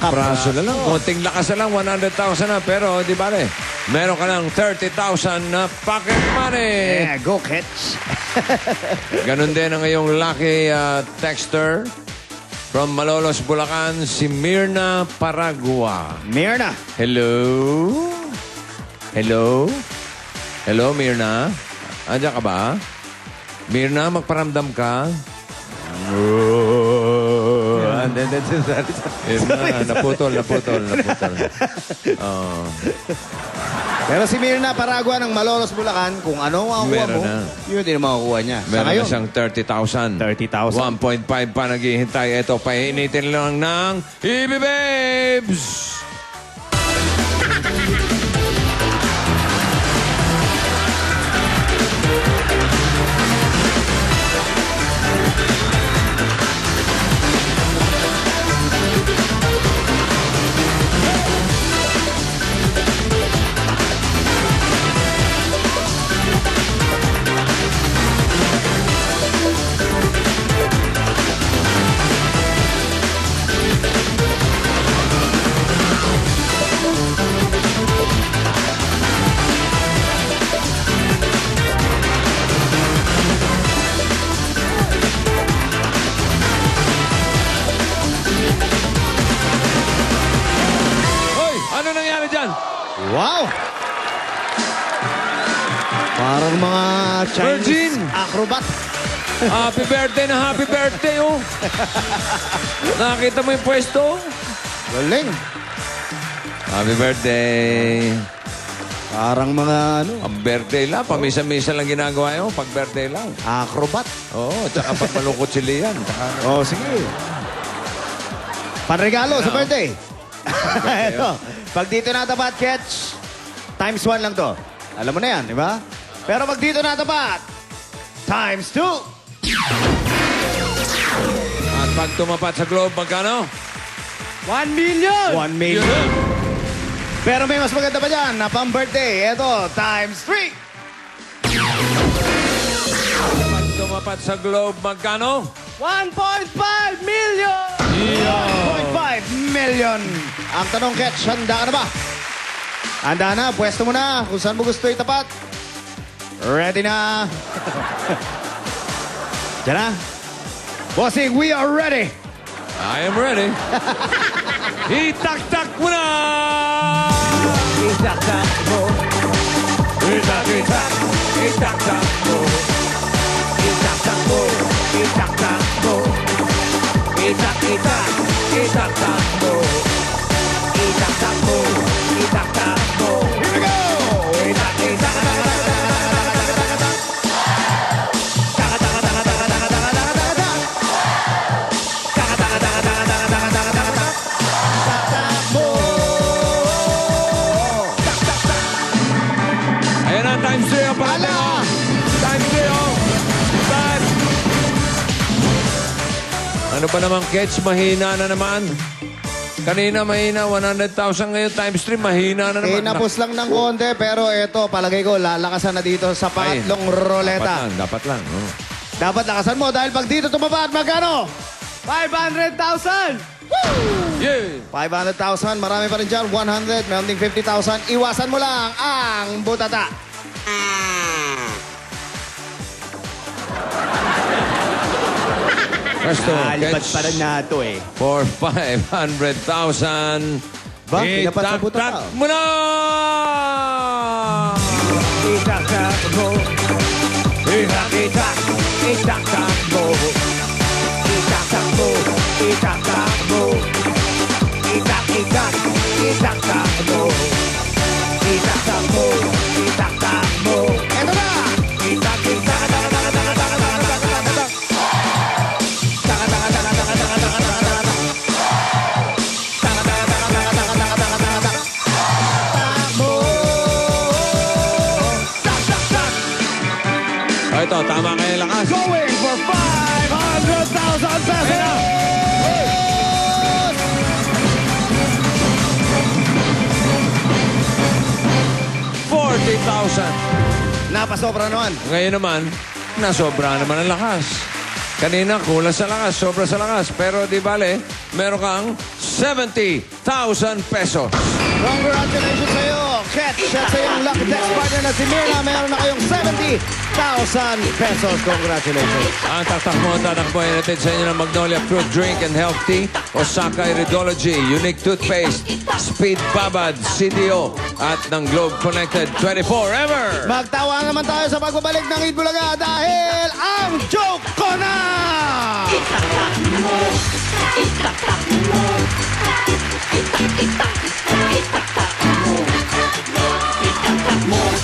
Kapraso na lang. Konting lakas na lang, 100,000 na. Pero di bale, meron ka ng 30,000 na pocket money. Yeah, go catch. Ganon din ang iyong lucky texter from Malolos, Bulacan, si Mirna Paragua. Mirna. Hello? Hello? Hello, Mirna? Andiyan ka ba? Mirna, magparamdam ka? Naputol. Pero si Mirna Paragua ng Malolos, Bulacan, kung ano ang makukuha mo, yun din ang makukuha niya. Meron na siyang 30,000. 30,000. 1.5 pa naghihintay. Ito, painitin lang ng EB Babes! Ano nangyari dyan? Wow! Parang mga Chinese Virgin. acrobat. Happy birthday na happy birthday, oh. Nakita mo yung pwesto? Galing. Happy birthday. Parang mga ano, Ang birthday lang. Pamisa-misa lang ginagawa yun. Pag birthday lang. acrobat. Oo, tsaka pag malungkot si Lian. Oh, sige. Panregalo sa birthday. Ito. Pag dito natapat, catch, times 1 lang to. Alam mo na yan, di ba? Pero pag dito natapat, times 2. At pag tumapat sa globe, magkano? 1 million! 1 million. Pero may mas maganda pa dyan na pang-birthday. Ito, times 3. Pag tumapat sa globe, magkano? 1.5 million! 1.5 million! Ang tanong, Ketch, handa ka na ba? Handa na, pwesto mo na. Kung saan mo gusto itapat. Ready na. Diyan na. Bossing, we are ready. I am ready. Itak-tak mo na! Itak-tak mo. Itak-itak! Itak-tak mo! Itak-tak mo. Itak-tak mo. Itak-itak. Itak-tak mo. Itak-tak mo. Itak-tak mo. Here we go! Itak-itak. Ayan na, times 3 ang parating, oh. Times 3, oh. Time. Ano ba naman, Ketch? Mahina na naman. Kanina mahina, 100,000 ngayon, times 3, mahina na naman. Napos lang ng konti, pero eto, palagay ko, lalakasan na dito sa pangatlong roleta. Dapat lang. Oh. Dapat lakasan mo dahil pag dito tumapat, magkano? 500,000! Yeah! 500,000, marami pa rin dyan. 100, meron ding 50,000. Iwasan mo lang ang butata. Presto, Lipat Ketch. pa rin na ito eh. For 500,000. Ba, pinapat sa buta Itak-tak ka. mo na! Itak-tak mo. Itak-itak. Itak-tak mo. Itak-tak mo. Itak-tak mo. Itak-itak. Itak-tak mo. Itak-tak mo. Itak-tak mo. Eto na! Itak-itak. Oh, ito, tama kayo lakas. Going for 500,000 pesos! 40,000. Napasobra naman. Ngayon naman, nasobra naman ang lakas. Kanina, kulang sa lakas, sobra sa lakas. Pero di bale, meron kang 70,000 pesos. Congratulations sa iyo, Ketch. At sa iyong lucky text partner na si Mirna, meron na kayong 70,000 pesos. Congratulations. Ang tatakbo at tatakbo ay natin sa inyo ng Magnolia Fruit Drink and Health Tea, Osaka Iridology, Unique Toothpaste, Speed Babad, CDO, at ng Globe Connected 24 Magtawa naman tayo sa pagbabalik ng Eat Bulaga dahil ang joke ko na! Itatak mo, itatak mo, itatak mo, itatak mo, itatak mo.